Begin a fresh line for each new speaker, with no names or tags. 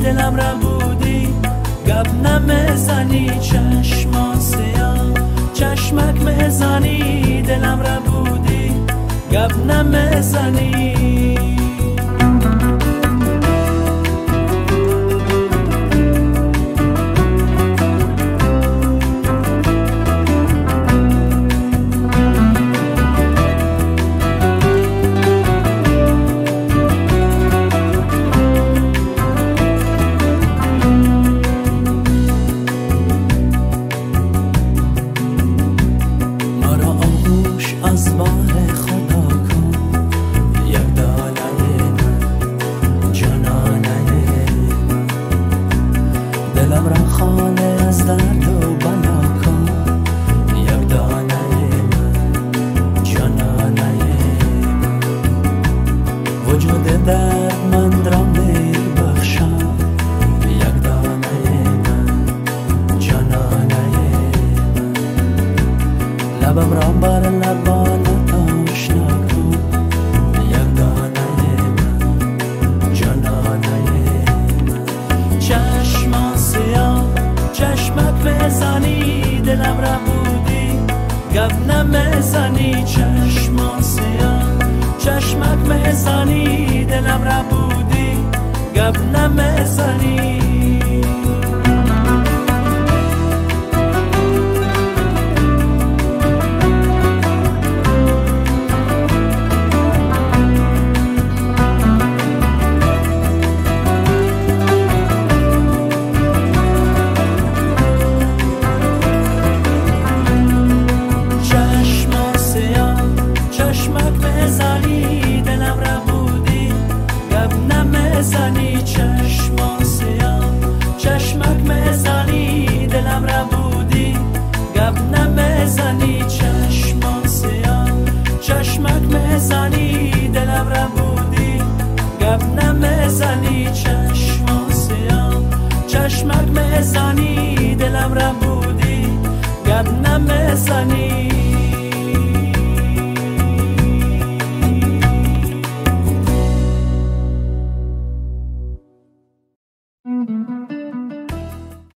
دلم را بودی گپ نمیزنی چشما سیاه چشمک میزنی دلم را بودی گپ نمیزنی از بار خدا کن یک دانه من جانانه من دلم را خانه از درد و بلا کن یک دانه من جانانه من وجود دردمند را می بخشم یک دانه من جانانه من لبم را بر لبان دلم را بودی گپ نمیزنی چشما سیاه چشمک میزنی دلم را بودی گپ نمیزنی میزنی چشما سیاه چشمک میزنی دلم را بودی گپ نمیزنی چشما سیاه چشمک میزنی دلم را بودی گپ نمیزنی چشما سیاه چشمک میزنی دلم را بودی گپ نمیزنی